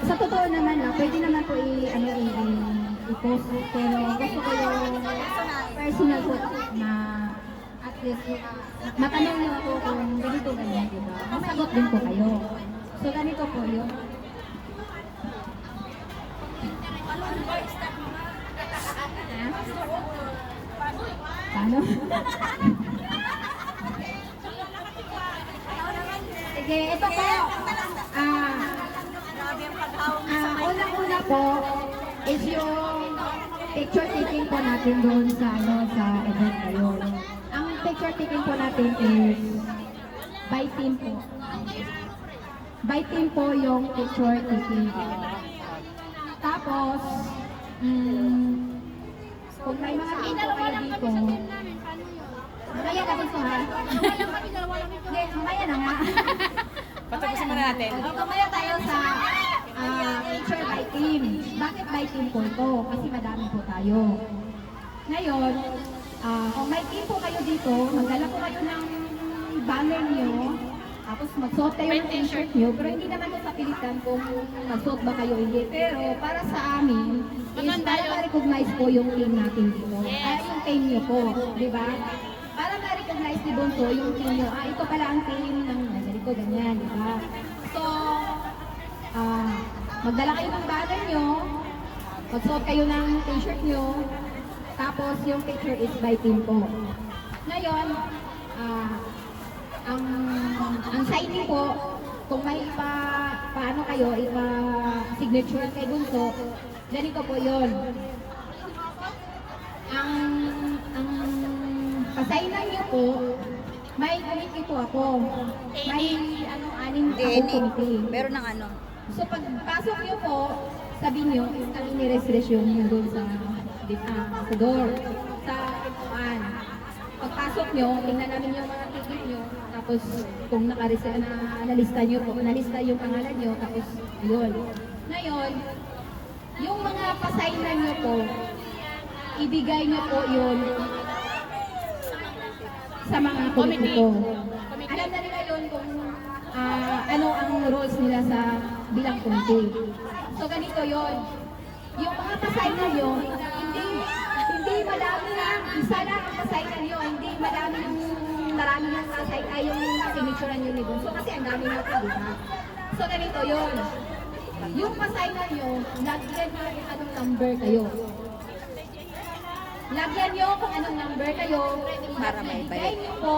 Sa totoo naman lang, pwede naman po i-post, pero gusto ko yung personal po na at least matanong niyo ako kung ganito ganyan, di ba? Masagot din po kayo. So ganito po yun. Paano? Sige, ito po. Unang-una po is yung picture taking po natin doon sa sa event ngayon. Ang picture taking po natin is by team po. By team po yung picture taking. Tapos, kung may mga team po kayo dito, mamaya na gusto ha? Hindi, mamaya na nga. Patapusin muna natin. Mamaya tayo sa picture by team. Bakit by team po ito? Kasi madami po tayo. Ngayon, kung may team po kayo dito, magdala po kayo ng banner niyo, tapos magsuot kayo ng t-shirt niyo, pero hindi naman ito sa pilitan kung magsuot ba kayo hindi. Pero para sa amin, is para ma-recognize po yung team natin dito. Kaya yung team niyo po, di ba? Para ma-recognize ni Bonso yung team niyo, ito pala ang team ng ganito, ganyan, di ba? So, magdala kayo ng banner nyo, magsuot kayo ng t-shirt nyo, tapos yung picture is by team po. Ngayon, ang signing po, kung may paano kayo, ipa-signature kay Bunso, ganito po yun. Ang pasignan nyo po, may committee po ako. May anim akong committee. Meron ng ano? So pagpasok niyo po, sabi niyo, kami ni-refresh yung doon sa door, sa pintuan. Pagpasok niyo, tingnan namin yung mga ticket niyo, tapos kung nalista niyo po, nalista yung pangalan niyo, tapos yun. Ngayon, yung mga pasignan niyo po, ibigay niyo po yun sa mga committee ko. Alam na nila yun kung ano ang roles nila sa bilang committee. So ganito yon. Yung mga pasignan nyo, hindi madami lang, isa lang ang pasignan nyo, hindi marami lang pasignan yung signature nyo ni Bunso kasi ang dami natin, di ba? So ganito yon. Yung pasignan nyo, lagyan nyo kung anong number kayo. Lagyan nyo kung anong number kayo para maibigay nyo po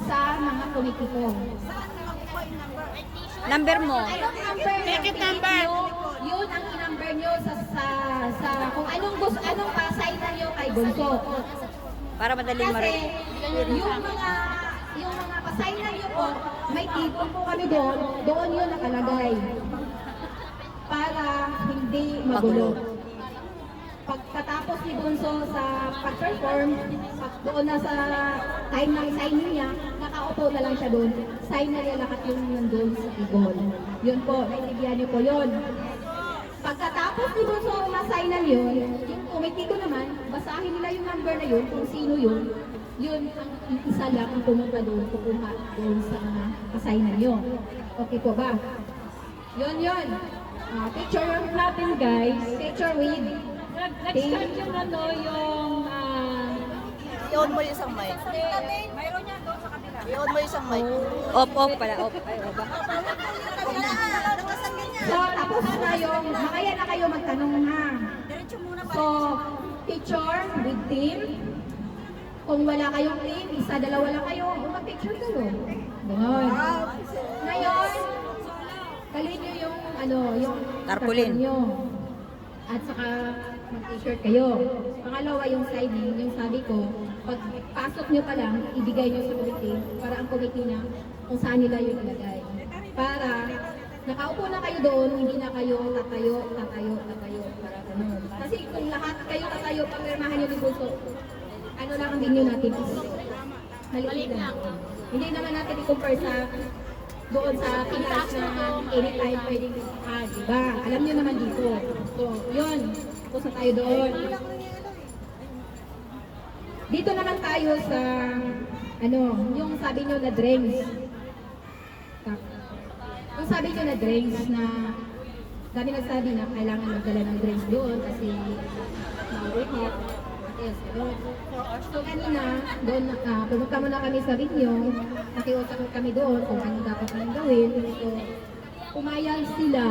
sa mga committee ko. Number mo? Anong number? Ticket number. Yun ang i-number nyo sa kung anong pasignan nyo kay Bunso. Para madaling Kasi yung mga pasignan nyo po, may tipon po kami doon yun nakalagay. Para hindi magulo. Pagkatapos ni Bunso sa pag-perform, doon na sa time ng signing niya, nakaupo na lang siya doon. Sign na niya lahat yung nandun sa igol. Yun po, naintindihan niyo po yun. Pagkatapos ni Bunso ma-signan yun, yung committee ko naman, basahin nila yung number na yun, kung sino yun, yun ang isa lang ang pumunta doon, kukuha doon sa pasignan nyo. Okay po ba? Yun. Picture natin guys, picture with Nag-start yung yung I-on mo yung isang mic. mayroon niya doon sa kabila. I-on mo yung isang mic. Off pala. Off. Ay, off. So, tapos na yung, makaya na kayo magtanong na. So, picture with team. Kung wala kayong team, isa, dalawa lang kayo, mag-picture kayo. Ganon. Ngayon, kalin nyo yung Tarpaulin. nyo. At saka, mag-t-shirt kayo. Pangalawa, yung signing, yung sabi ko, pag pasok nyo pa lang, ibigay nyo sa committee para ang committee na kung saan nila yung ilagay. Para nakaupo na kayo doon, hindi na kayo tatayo. Para ganun. Kasi kung lahat kayo tatayo, pagmirmahan nyo ni Bunso, ano lang ang venue natin is maliit lang. Hindi naman natin i-compare sa doon sa Pinas na anytime pwedeng diba? Alam nyo naman dito. So, yun. Puso tayo doon. Dito naman tayo sa yung sabi nyo na drinks. Yung sabi nyo na drinks na dami nagsabi na kailangan magdala ng drinks doon kasi maulit. Yes, doon. So kanina, doon, pumunta muna kami sa video, nakiusap kami doon kung ano dapat namin gawin. So, pumayag sila,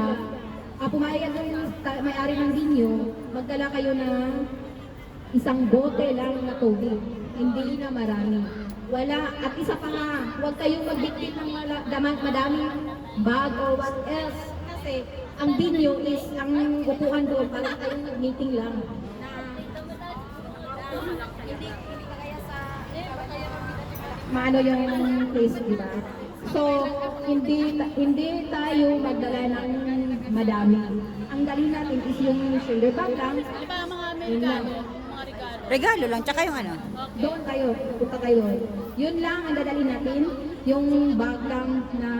pumayag yung may-ari ng video, magdala kayo ng isang bote lang na tubig, hindi na marami. Wala, at isa pa nga, huwag kayong magbitbit ng madaming bag or what else. Kasi ang video is, ang upuan doon, parang kayong nag-meeting lang. Hindi kagaya sa maano yung place, di ba? So, hindi tayo magdala ng madami. Ang dali natin is yung shoulder bag lang. Di ba mga Yun lang. Amerikano? Mga regalo. Regalo lang, tsaka yung ano. Doon kayo, punta kayo. Yun lang ang dadali natin. Yung bag lang na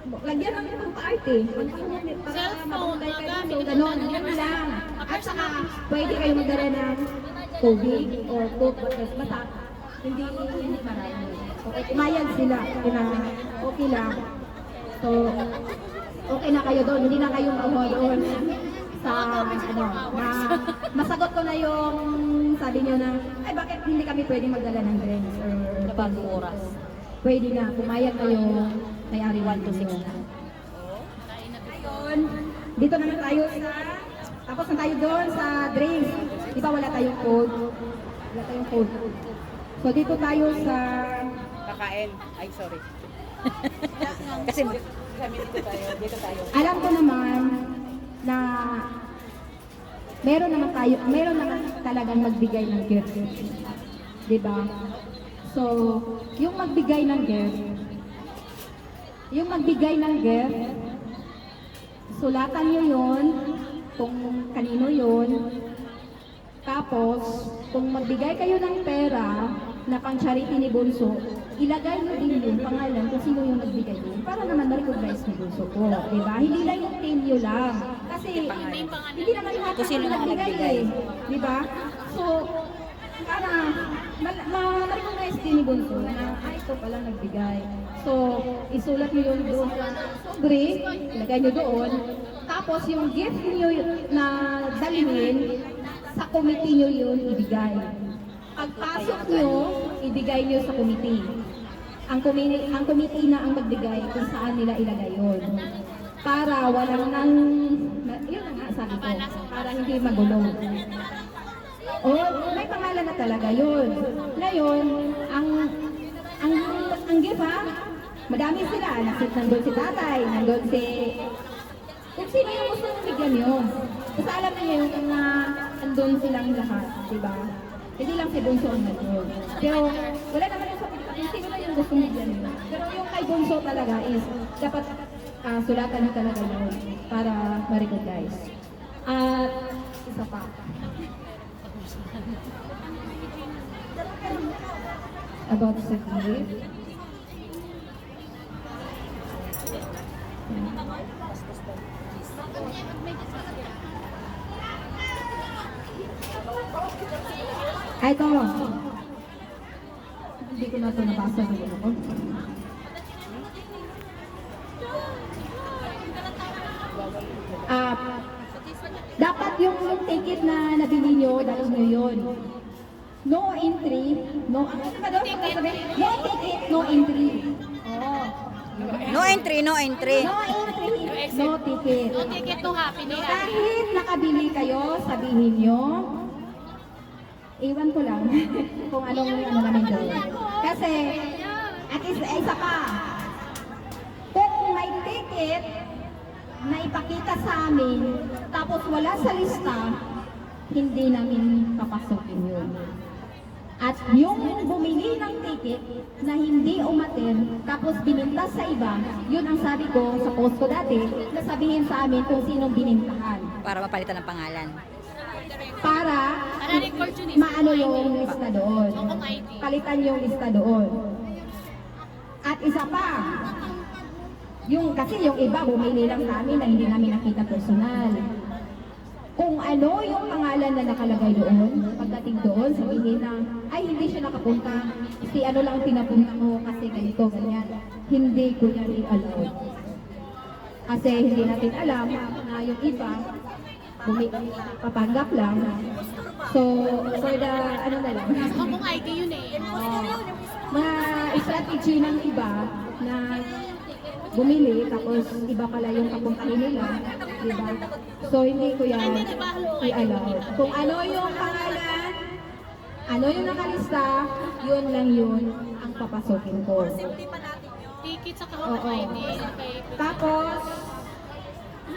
lagyan lang yung pang-arte. Para Cellphone, mapuntay kayo. gamit, So, ganon. Yun lang. At saka, pwede kayo magdala ng tubig or toothbrush. Basta, hindi marami. Okay, umayag sila. Okay lang. So, okay na kayo doon. Hindi na kayo mauha doon sa masagot ko na yung sabi niyo na, ay bakit hindi kami pwede magdala ng drinks or Bagong oras. pwede na, pumayag kayo, may-ari 1 to 6 na. Ngayon, dito naman tayo sa, tapos na tayo doon sa drinks. Di ba wala tayong code? Wala tayong code. So dito tayo sa, Kakain. Ay, sorry. Kasi kami dito tayo. alam ko naman na meron naman talagang magbigay ng gift. Di ba? So, yung magbigay ng gift, sulatan nyo yun, kung kanino yun. Tapos, kung magbigay kayo ng pera na pang charity ni Bunso, ilagay nyo din yung pangalan kung sino yung nagbigay yun para naman ma-recognize ni Bunso ko. Diba? Hindi lang yung team nyo lang. Kasi, hindi naman lahat Kung sino ang naman nagbigay nagbigay. eh. Diba? So, para ma-recognize din ni Bunso na, ito pala nagbigay. So, isulat nyo yun doon sa sobre, ilagay nyo doon. Tapos, yung gift nyo na dalhin, sa committee nyo yun ibigay. Pagpasok nyo, ibigay nyo sa committee. Ang committee na ang magbigay kung saan nila ilagay yun. Para walang nang, yun ang nga sabi ko, para hindi magulo. O, may pangalan na talaga yun. Ngayon, ang gift ha, madami sila. Nandun si tatay, nandun si, kung sino yung gusto mong bigyan nyo. Kasi alam niyo yung na andun silang lahat, di ba? Hindi lang si Bunso ang nandun. Pero wala naman yung sa Pilipinas, sino na yung gusto bigyan nyo. Pero yung kay Bunso talaga is, dapat sulatan nyo talaga yun para ma-recognize. At isa pa. About sa gift. Ay, ito. Hindi ko na ito nabasa dito ako. Dapat yung ticket na nabili nyo, dahil nyo yun. No entry, no, ano ba doon? No ticket, no entry. Oh. No entry, no entry. No entry, no ticket. No ticket to happy ni Kahit nakabili kayo, sabihin nyo, iwan ko lang kung anong ano namin doon. Kasi, at isa pa, kung may ticket na ipakita sa amin, tapos wala sa lista, hindi namin papasokin yun. At yung bumili ng ticket na hindi umaten, tapos bininta sa iba, yun ang sabi ko sa post ko dati, na sabihin sa amin kung sinong binintahan. Para mapalitan ng pangalan. Para record yun eh. maano yung lista doon. Palitan yung lista doon. At isa pa, kasi yung iba bumili lang sa amin na hindi namin nakita personal. Kung ano yung pangalan na nakalagay doon, pagdating doon, sabihin na, ay hindi siya nakapunta, si ano lang pinapunta mo kasi ganito, ganyan. Hindi ko yan i-allow. Kasi hindi natin alam na yung iba, papanggap lang. So, for the, ano na lang, Kapong ID yun eh. mga strategy ng iba na bumili tapos iba pala yung kapuntahin nila, di ba? So hindi ko yan i-allow. Kung ano yung pangalan, ano yung nakalista, yun lang yun ang papasukin ko. Ticket sa kapong Oo. ID. Okay. Tapos,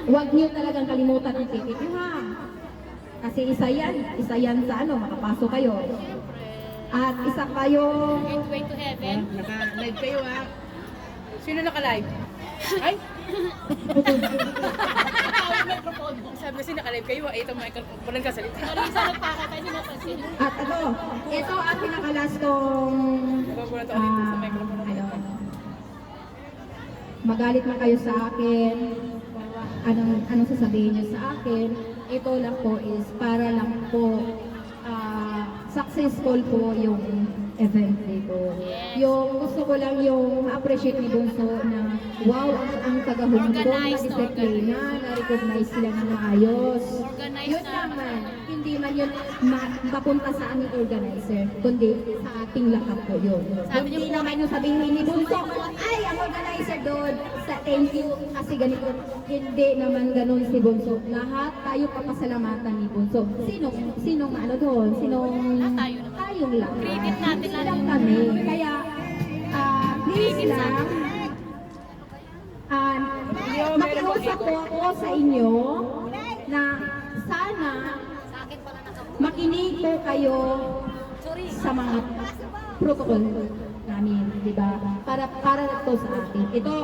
huwag niyo talagang kalimutan ang ticket niyo ha. Kasi isa yan sa ano, makapasok kayo. At isa kayo, Gateway to heaven. Naka-live kayo ha. Sino naka-live? Ay! Sabi kasi naka-live kayo ha. Ito microphone. Walang kasalita. Marisa nagpakita niyo napansin. at ito ang pinakalas kong Nagbabulan to ulit sa microphone. magalit man kayo sa akin, anong sasabihin niyo sa akin, ito lang po is para lang po successful po yung event ko. Yung gusto ko lang yung ma-appreciate ni Bunso na wow, ang tagahundog na Organized, disiplina, na-recognize sila na maayos. Organized Yun na. naman, hindi man yun mapunta sa aming organizer, kundi sa ating lahat po yun. Sabi niyo Hindi po, naman yung sabihin ni Bunso, ay, ang organizer doon, sa thank you, kasi ganito. Hindi naman ganun si Bunso. Lahat tayo papasalamatan ni Bunso. Sinong ano doon? Lahat tayo naman. Tayong lahat. Credit natin Hindi lang lang yun. kami. Kaya, please Credit sa lang, makiusap po ako sa inyo na sana makinig po kayo sa mga protocol namin, di ba? Para to sa atin. Ito,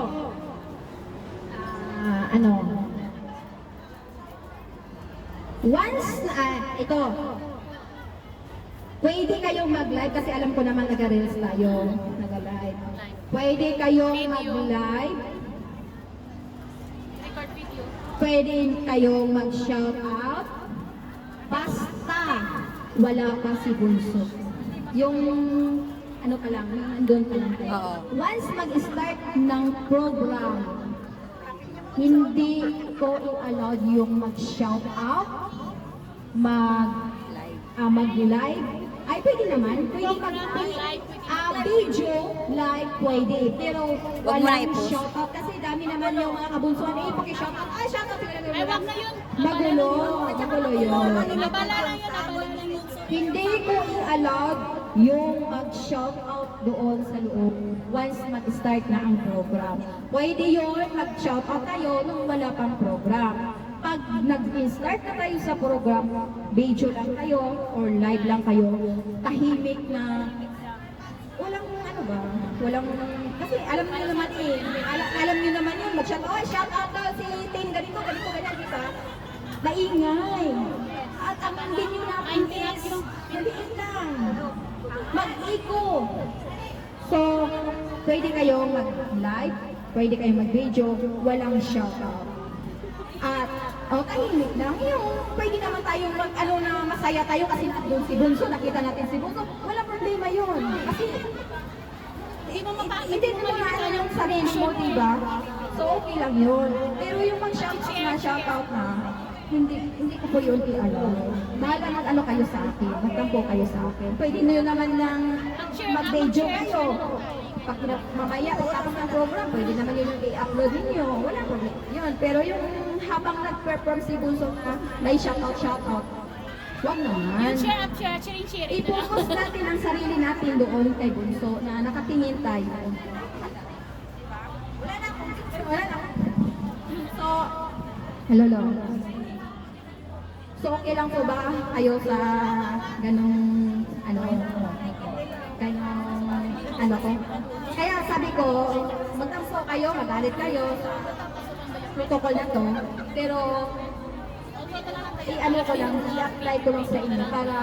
once, ito, pwede kayong mag-live kasi alam ko naman nag-reels tayo, nag-live. Pwede kayong mag-live, Record video. pwede kayong mag-shout out, basta wala pa si Bunso. Yung ano pa lang, nandun pa lang tayo. Oo. Once mag-start ng program, hindi ko i-allowed yung mag-shout out, mag-live. Ay, pwede naman. Pwede video, live, pwede. Pero Wag mo na walang i-post. shout out. Kasi dami naman yung mga kabunsuan. Eh, paki-shout out. Ay, shout out. Ay, wag na yun. Magulo. Magulo yun. Nabala lang yun. Nabala lang yun. Hindi ko i-allowed yung mag-shout out doon sa loob once mag-start na ang program. Pwede yun, mag-shout out tayo nung wala pang program. Pag nag-start na tayo sa program, video lang kayo or live lang kayo, tahimik na, walang ano ba, walang, kasi alam niyo naman eh, alam niyo naman yun, mag-shout out, shout out daw si Tim, ganito, ganyan, di ba? Maingay. At ang hindi natin is, maliit lang. Mag-iko. So, pwede kayong mag-live, pwede kayong mag-video, walang shoutout. At, tahimik lang. Yung, pwede naman tayong mag-ano na masaya tayo kasi nandun si Bunso, nakita natin si Bunso. Wala problema yun. Kasi, hindi mo maano yung sarili mo, diba? So, okay lang yun. Pero yung mag-shoutout na, hindi ko po yun i-ano. Bahala mag-ano kayo sa akin, magtampo kayo sa akin. Pwede nyo naman lang mag-video kayo. Pag mamaya, tapos ng program, pwede naman yun yung i-upload ninyo. Wala problema yun. Pero yung habang nag-perform si Bunso na may shoutout, wag naman. Share up, share. Sharing. I-focus natin ang sarili natin doon kay Bunso na nakatingin tayo. Wala na. So, hello, so, okay lang po ba kayo sa ganong, ko? Kaya sabi ko, magtampo kayo, magalit kayo sa protocol na to, pero i-apply ko lang sa inyo para